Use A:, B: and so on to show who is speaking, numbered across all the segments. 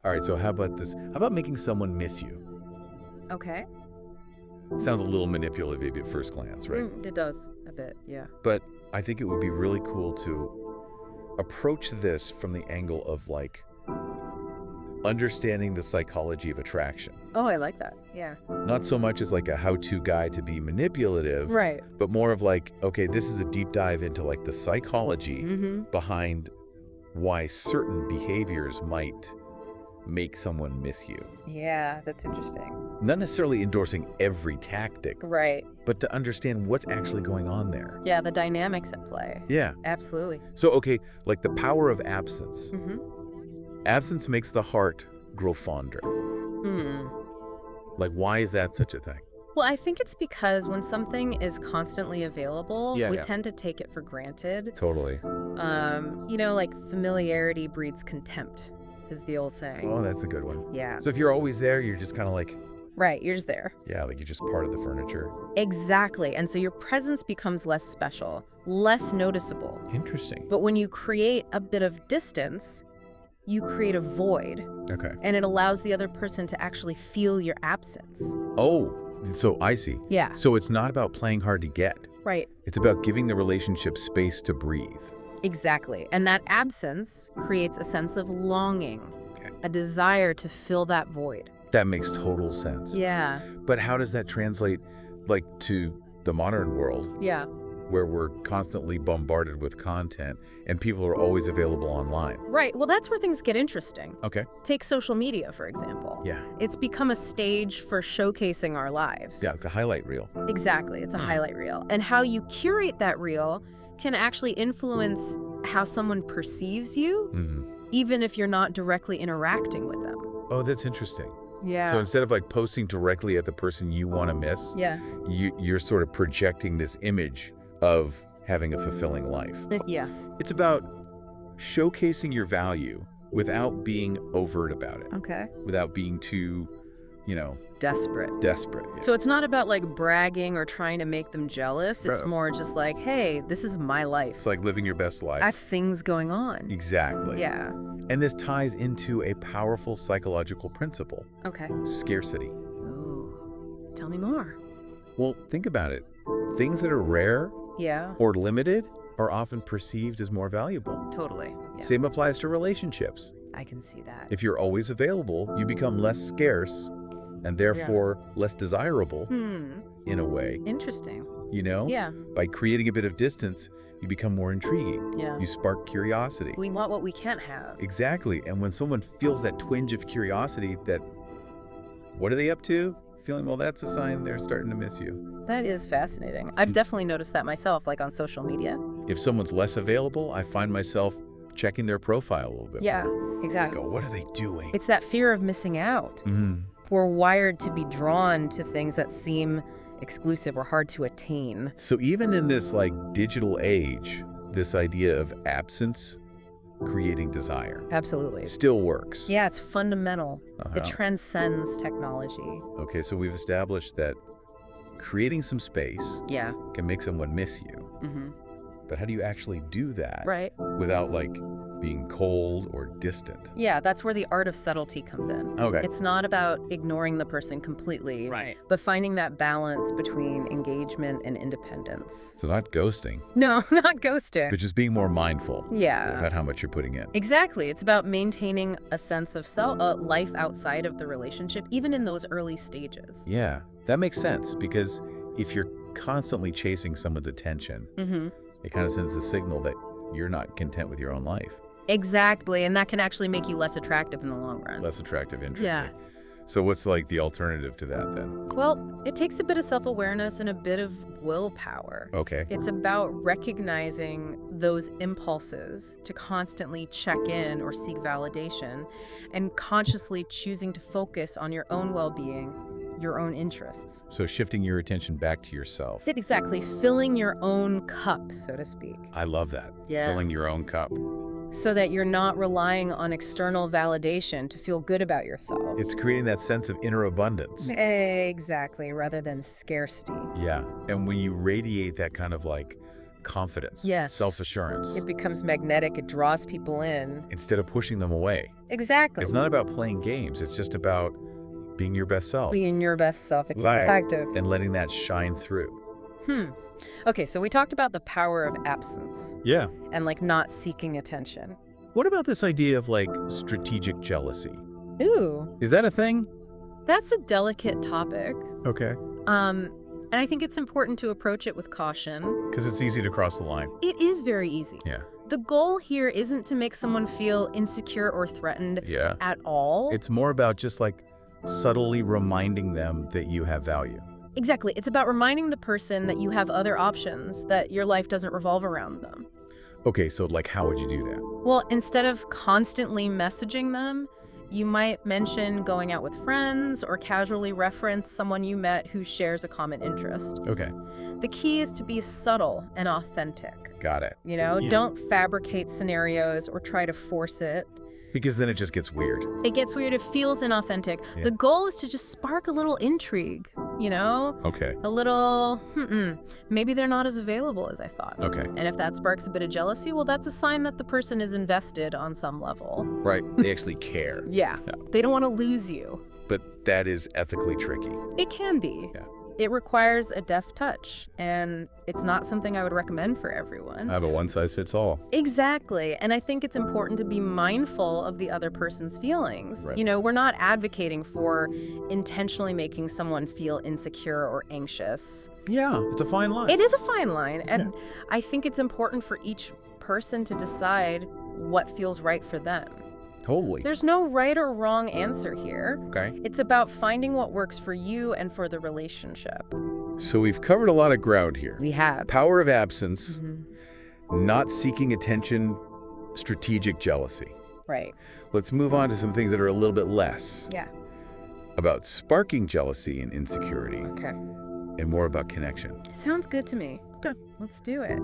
A: All right, so how about this? How about making someone miss you?
B: Okay.
A: Sounds a little manipulative maybe at first glance, right?
B: It does a bit, yeah.
A: But I think it would be really cool to approach this from the angle of like understanding the psychology of attraction.
B: Oh, I like that. Yeah.
A: Not so much as like a how-to guide to be manipulative,
B: Right.
A: but more of like, okay, this is a deep dive into like the psychology behind why certain behaviors might make someone miss you.
B: Yeah, that's interesting.
A: Not necessarily endorsing every tactic,
B: Right.
A: but to understand what's actually going on there.
B: Yeah, the dynamics at play.
A: Yeah.
B: Absolutely.
A: So, okay, like the power of absence.
B: Mm-hmm.
A: Absence makes the heart grow fonder. Like, why is that such a thing?
B: Well, I think it's because when something is constantly available,
A: Yeah,
B: we
A: yeah.
B: tend to take it for granted.
A: Totally.
B: Like familiarity breeds contempt, is the old saying.
A: Oh, that's a good one.
B: Yeah.
A: So if you're always there, you're just kind of like,
B: Right, you're just there.
A: yeah, like you're just part of the furniture.
B: Exactly. And so your presence becomes less special, less noticeable.
A: Interesting.
B: But when you create a bit of distance, you create a void,
A: Okay.
B: and it allows the other person to actually feel your absence.
A: Oh, so I see.
B: Yeah.
A: So it's not about playing hard to get.
B: Right.
A: It's about giving the relationship space to breathe.
B: Exactly. And that absence creates a sense of longing,
A: Okay.
B: a desire to fill that void.
A: That makes total sense.
B: Yeah.
A: But how does that translate, like, to the modern world
B: Yeah.
A: where we're constantly bombarded with content and people are always available online?
B: Right. Well, that's where things get interesting.
A: Okay.
B: Take social media, for example.
A: Yeah.
B: It's become a stage for showcasing our lives.
A: Yeah, it's a highlight reel.
B: Exactly. It's a highlight reel. And how you curate that reel can actually influence how someone perceives you, even if you're not directly interacting with them.
A: Oh, that's interesting.
B: Yeah.
A: So instead of like posting directly at the person you want to miss,
B: Yeah.
A: you're sort of projecting this image of having a fulfilling life.
B: Yeah.
A: It's about showcasing your value without being overt about it,
B: Okay.
A: without being too,
B: Desperate.
A: desperate. Yeah.
B: So it's not about like bragging or trying to make them jealous. It's
A: Bro.
B: more just like, hey, this is my life.
A: It's like living your best life.
B: I have things going on.
A: Exactly.
B: Yeah.
A: And this ties into a powerful psychological principle,
B: Okay.
A: scarcity.
B: Ooh. Tell me more.
A: Well, think about it. Things that are rare
B: Yeah.
A: or limited are often perceived as more valuable.
B: Totally. Yeah.
A: Same applies to relationships.
B: I can see that.
A: If you're always available, you become less scarce and therefore less desirable in a way,
B: Interesting.
A: Yeah. By creating a bit of distance, you become more intriguing.
B: Yeah.
A: You spark curiosity.
B: We want what we can't have.
A: Exactly. And when someone feels that twinge of curiosity that, what are they up to? Feeling, well, that's a sign they're starting to miss you.
B: That is fascinating. I've definitely noticed that myself, like on social media.
A: If someone's less available, I find myself checking their profile a little bit.
B: Yeah,
A: I
B: exactly.
A: go, what are they doing?
B: It's that fear of missing out. We're wired to be drawn to things that seem exclusive or hard to attain.
A: So even in this like digital age, this idea of absence creating desire
B: Absolutely.
A: still works.
B: Yeah, it's fundamental.
A: Uh-huh.
B: It transcends technology.
A: Okay, so we've established that creating some space
B: Yeah.
A: can make someone miss you. But how do you actually do that
B: Right.
A: without like being cold or distant?
B: Yeah, that's where the art of subtlety comes in.
A: Okay.
B: It's not about ignoring the person completely,
A: Right.
B: but finding that balance between engagement and independence.
A: So not ghosting,
B: No, not ghosting.
A: but just being more mindful
B: Yeah.
A: about how much you're putting in.
B: Exactly. It's about maintaining a sense of life outside of the relationship, even in those early stages.
A: Yeah, that makes sense because if you're constantly chasing someone's attention, it kind of sends the signal that you're not content with your own life.
B: Exactly. And that can actually make you less attractive in the long run.
A: Less attractive, interesting.
B: Yeah.
A: So what's like the alternative to that then?
B: Well, it takes a bit of self-awareness and a bit of willpower.
A: Okay.
B: It's about recognizing those impulses to constantly check in or seek validation and consciously choosing to focus on your own well-being, your own interests.
A: So shifting your attention back to yourself.
B: Exactly. Filling your own cup, so to speak.
A: I love that.
B: Yeah.
A: Filling your own cup.
B: So that you're not relying on external validation to feel good about yourself.
A: It's creating that sense of inner abundance.
B: Exactly, rather than scarcity.
A: Yeah. And when you radiate that kind of like confidence,
B: Yes.
A: self-assurance,
B: It becomes magnetic. It draws people in.
A: instead of pushing them away.
B: Exactly.
A: It's not about playing games. It's just about being your best self.
B: Being your best self.
A: Right.
B: Effective.
A: And letting that shine through.
B: Okay, so we talked about the power of absence
A: Yeah.
B: and like not seeking attention.
A: What about this idea of like strategic jealousy?
B: Ooh,
A: Is that a thing?
B: that's a delicate topic.
A: Okay.
B: And I think it's important to approach it with caution.
A: Because it's easy to cross the line.
B: It is very easy.
A: Yeah.
B: The goal here isn't to make someone feel insecure or threatened
A: Yeah.
B: at all.
A: It's more about just like subtly reminding them that you have value.
B: Exactly. It's about reminding the person that you have other options, that your life doesn't revolve around them.
A: Okay, so like how would you do that?
B: Well, instead of constantly messaging them, you might mention going out with friends or casually reference someone you met who shares a common interest.
A: Okay.
B: The key is to be subtle and authentic.
A: Got it.
B: You know,
A: Yeah.
B: don't fabricate scenarios or try to force it.
A: Because then it just gets weird.
B: It gets weird. It feels inauthentic.
A: Yeah.
B: The goal is to just spark a little intrigue, you know?
A: Okay.
B: A little, maybe they're not as available as I thought.
A: Okay.
B: And if that sparks a bit of jealousy, well, that's a sign that the person is invested on some level.
A: Right. They actually care.
B: Yeah.
A: Yeah.
B: They don't want to lose you.
A: But that is ethically tricky.
B: It can be.
A: Yeah.
B: It requires a deft touch, and it's not something I would recommend for everyone.
A: I have a one-size-fits-all.
B: Exactly. And I think it's important to be mindful of the other person's feelings.
A: Right.
B: You know, we're not advocating for intentionally making someone feel insecure or anxious.
A: Yeah, it's a fine line.
B: It is a fine line. And I think it's important for each person to decide what feels right for them.
A: Totally.
B: There's no right or wrong answer here.
A: Okay.
B: It's about finding what works for you and for the relationship.
A: So we've covered a lot of ground here.
B: We have.
A: Power of absence,
B: Mm-hmm.
A: not seeking attention, strategic jealousy.
B: Right.
A: Let's move on to some things that are a little bit less
B: Yeah.
A: about sparking jealousy and insecurity,
B: Okay.
A: and more about connection.
B: Sounds good to me.
A: Okay.
B: Let's do it.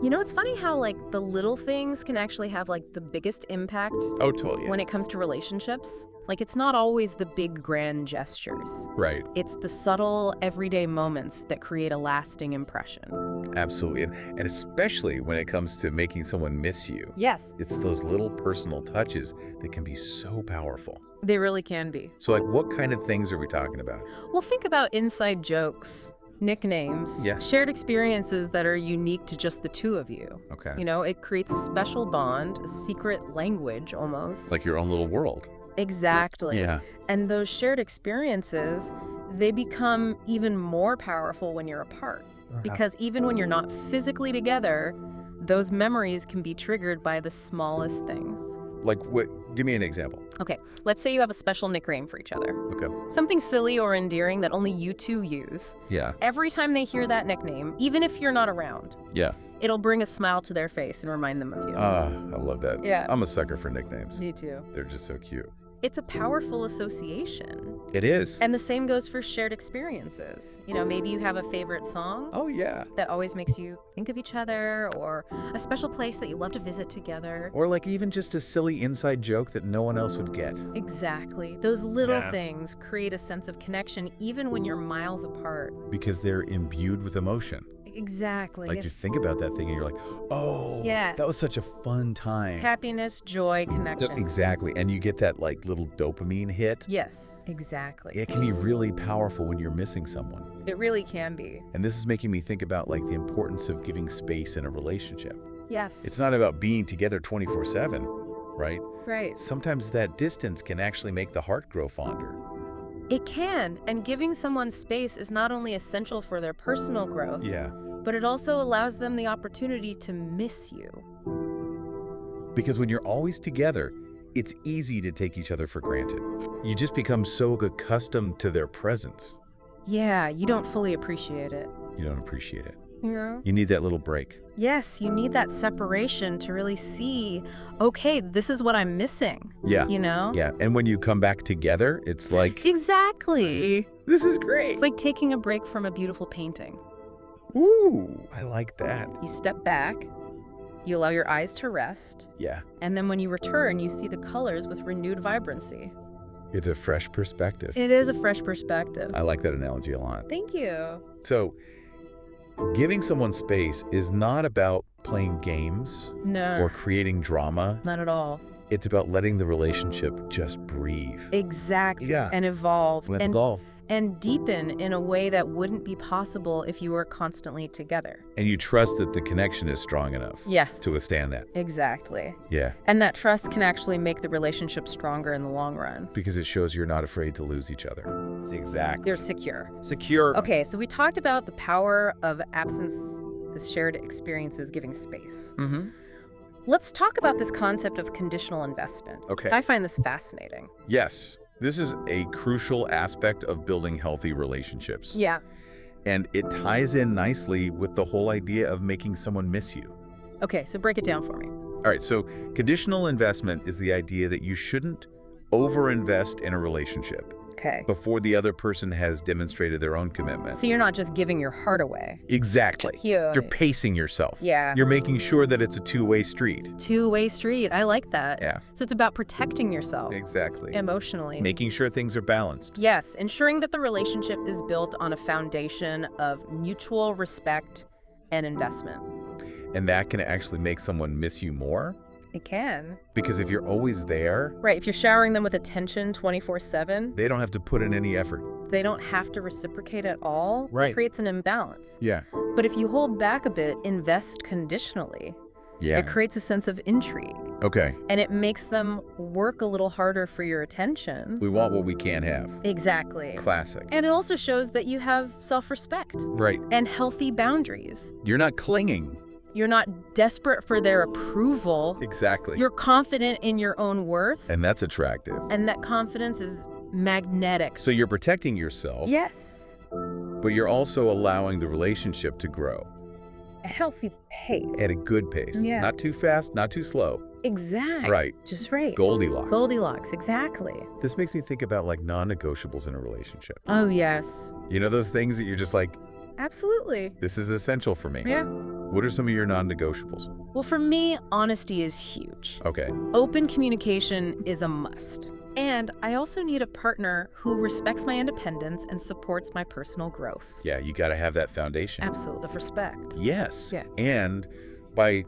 B: You know, it's funny how, like, the little things can actually have, like, the biggest impact
A: Oh, totally.
B: when it comes to relationships. Like, it's not always the big, grand gestures.
A: Right.
B: It's the subtle, everyday moments that create a lasting impression.
A: Absolutely. And especially when it comes to making someone miss you.
B: Yes,
A: It's those little personal touches that can be so powerful.
B: they really can be.
A: So, like, what kind of things are we talking about?
B: Well, think about inside jokes, nicknames,
A: Yeah.
B: shared experiences that are unique to just the two of you.
A: Okay.
B: You know, it creates a special bond, a secret language almost.
A: Like your own little world.
B: Exactly.
A: Yeah.
B: And those shared experiences, they become even more powerful when you're apart. Because even when you're not physically together, those memories can be triggered by the smallest things.
A: Like what? Give me an example.
B: Okay, let's say you have a special nickname for each other.
A: Okay.
B: Something silly or endearing that only you two use.
A: Yeah.
B: Every time they hear that nickname, even if you're not around,
A: Yeah.
B: it'll bring a smile to their face and remind them of you.
A: I love that.
B: Yeah.
A: I'm a sucker for nicknames.
B: Me too.
A: They're just so cute.
B: It's a powerful association.
A: It is.
B: And the same goes for shared experiences. You know, maybe you have a favorite song
A: Oh, yeah.
B: that always makes you think of each other, or a special place that you love to visit together.
A: Or like even just a silly inside joke that no one else would get.
B: Exactly. Those little
A: Yeah.
B: things create a sense of connection even when you're miles apart.
A: Because they're imbued with emotion.
B: Exactly.
A: Like you
B: It's
A: think about that thing and you're like, oh,
B: Yes.
A: that was such a fun time.
B: happiness, joy, connection.
A: Exactly. And you get that like little dopamine hit.
B: Yes, exactly.
A: It can be really powerful when you're missing someone.
B: It really can be.
A: And this is making me think about like the importance of giving space in a relationship.
B: Yes.
A: It's not about being together 24/7, right?
B: right.
A: Sometimes that distance can actually make the heart grow fonder.
B: It can. And giving someone space is not only essential for their personal growth,
A: Yeah.
B: but it also allows them the opportunity to miss you.
A: Because when you're always together, it's easy to take each other for granted. You just become so accustomed to their presence.
B: Yeah, you don't fully appreciate it.
A: You don't appreciate it.
B: Yeah.
A: You need that little break.
B: Yes, you need that separation to really see, okay, this is what I'm missing.
A: Yeah.
B: You know?
A: Yeah. And when you come back together, it's like,
B: Exactly.
A: this is great.
B: It's like taking a break from a beautiful painting.
A: Ooh, I like that.
B: You step back, you allow your eyes to rest,
A: Yeah.
B: and then when you return, you see the colors with renewed vibrancy.
A: It's a fresh perspective.
B: It is a fresh perspective.
A: I like that analogy a lot.
B: Thank you.
A: So Giving someone space is not about playing games
B: No,
A: or creating drama.
B: not at all.
A: It's about letting the relationship just breathe.
B: Exactly.
A: Yeah.
B: And evolve.
A: Let's evolve.
B: And deepen in a way that wouldn't be possible if you were constantly together.
A: And you trust that the connection is strong enough
B: Yes.
A: to withstand that.
B: Exactly.
A: Yeah,
B: And that trust can actually make the relationship stronger in the long run.
A: because it shows you're not afraid to lose each other. It's exact.
B: They're secure.
A: Secure.
B: Okay, so we talked about the power of absence, this shared experiences giving space.
A: Mm-hmm.
B: Let's talk about this concept of conditional investment.
A: Okay.
B: I find this fascinating.
A: Yes, this is a crucial aspect of building healthy relationships.
B: Yeah.
A: And it ties in nicely with the whole idea of making someone miss you.
B: Okay, so break it down for me.
A: All right, so conditional investment is the idea that you shouldn't overinvest in a relationship
B: Okay.
A: before the other person has demonstrated their own commitment.
B: So you're not just giving your heart away.
A: Exactly.
B: Cute.
A: You're pacing yourself.
B: Yeah.
A: You're making sure that it's a two-way street.
B: Two-way street. I like that.
A: Yeah,
B: So it's about protecting yourself
A: exactly.
B: emotionally.
A: Making sure things are balanced.
B: Yes, ensuring that the relationship is built on a foundation of mutual respect and investment.
A: And that can actually make someone miss you more.
B: It can.
A: Because if you're always there,
B: Right, if you're showering them with attention 24/7,
A: they don't have to put in any effort.
B: they don't have to reciprocate at all.
A: Right.
B: It creates an imbalance.
A: Yeah.
B: But if you hold back a bit, invest conditionally,
A: Yeah.
B: it creates a sense of intrigue.
A: Okay.
B: And it makes them work a little harder for your attention.
A: We want what we can't have.
B: Exactly.
A: Classic.
B: And it also shows that you have self-respect
A: Right.
B: and healthy boundaries.
A: You're not clinging.
B: You're not desperate for their approval.
A: Exactly.
B: You're confident in your own worth.
A: And that's attractive.
B: And that confidence is magnetic.
A: So you're protecting yourself,
B: Yes.
A: but you're also allowing the relationship to grow
B: A healthy pace.
A: at a good pace.
B: Yeah.
A: Not too fast, not too slow.
B: Exactly.
A: Right.
B: Just right.
A: Goldilocks.
B: Goldilocks, exactly.
A: This makes me think about like non-negotiables in a relationship.
B: Oh, yes.
A: You know those things that you're just like,
B: Absolutely.
A: this is essential for me.
B: Yeah.
A: What are some of your non-negotiables?
B: Well, for me, honesty is huge.
A: Okay.
B: Open communication is a must. And I also need a partner who respects my independence and supports my personal growth.
A: Yeah, you got to have that foundation.
B: Absolutely. Of respect.
A: Yes.
B: Yeah.
A: And by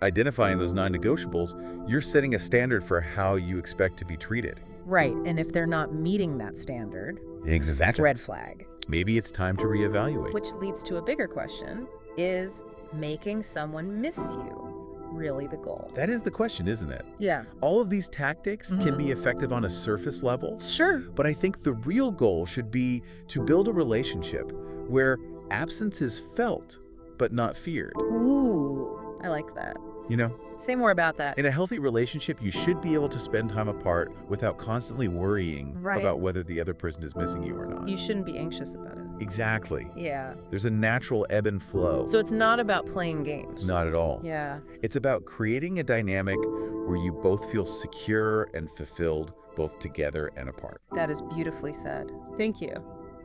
A: identifying those non-negotiables, you're setting a standard for how you expect to be treated.
B: Right. And if they're not meeting that standard,
A: Exactly.
B: red flag.
A: Maybe it's time to reevaluate.
B: Which leads to a bigger question. Is making someone miss you really the goal?
A: That is the question, isn't it?
B: Yeah.
A: All of these tactics can be effective on a surface level,
B: Sure.
A: but I think the real goal should be to build a relationship where absence is felt but not feared.
B: Ooh, I like that.
A: You know,
B: Say more about that.
A: in a healthy relationship, you should be able to spend time apart without constantly worrying
B: Right.
A: about whether the other person is missing you or not.
B: You shouldn't be anxious about it.
A: Exactly.
B: Yeah.
A: There's a natural ebb and flow.
B: So it's not about playing games.
A: Not at all.
B: Yeah.
A: It's about creating a dynamic where you both feel secure and fulfilled, both together and apart.
B: That is beautifully said. Thank you.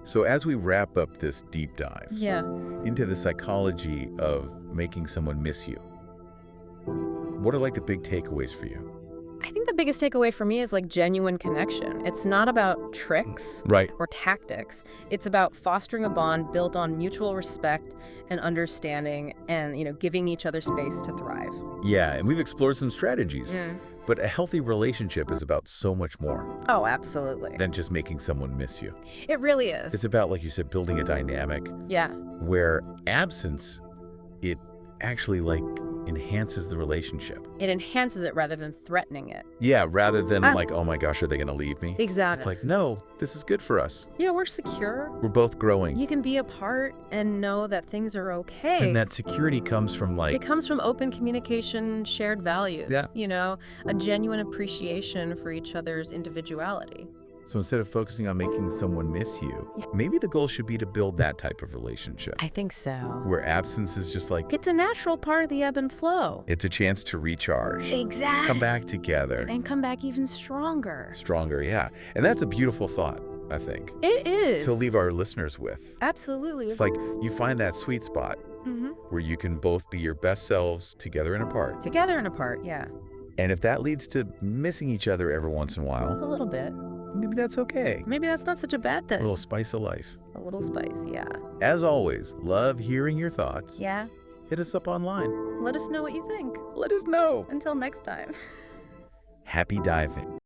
A: So as we wrap up this deep dive
B: Yeah.
A: into the psychology of making someone miss you, what are like the big takeaways for you?
B: I think the biggest takeaway for me is like genuine connection. It's not about tricks
A: Right.
B: or tactics. It's about fostering a bond built on mutual respect and understanding and, giving each other space to thrive.
A: Yeah, and we've explored some strategies, but a healthy relationship is about so much more
B: Oh, absolutely.
A: than just making someone miss you.
B: It really is.
A: It's about, like you said, building a dynamic
B: Yeah.
A: where absence, it actually like enhances the relationship.
B: It enhances it rather than threatening it.
A: Yeah, rather than
B: Ah.
A: like, oh my gosh, are they going to leave me?
B: Exactly.
A: It's like, no, this is good for us.
B: Yeah, we're secure.
A: We're both growing.
B: You can be apart and know that things are okay.
A: And that security comes from
B: It
A: like,
B: comes from open communication, shared values.
A: Yeah.
B: A genuine appreciation for each other's individuality.
A: so instead of focusing on making someone miss you, maybe the goal should be to build that type of relationship
B: I think so.
A: where absence is just like,
B: It's a natural part of the ebb and flow.
A: it's a chance to recharge,
B: Exactly.
A: come back together,
B: And come back even stronger.
A: stronger. Yeah. And that's a beautiful thought, I think,
B: It is.
A: to leave our listeners with.
B: Absolutely.
A: It's like you find that sweet spot
B: Mhm.
A: where you can both be your best selves together and apart.
B: Together and apart, yeah.
A: And if that leads to missing each other every once in a
B: A
A: while,
B: little bit.
A: maybe that's okay.
B: Maybe that's not such a bad
A: A
B: thing.
A: little spice of life.
B: A little spice, yeah.
A: As always, love hearing your thoughts.
B: Yeah?
A: Hit us up online.
B: Let us know what you think.
A: Let us know.
B: Until next time.
A: Happy diving.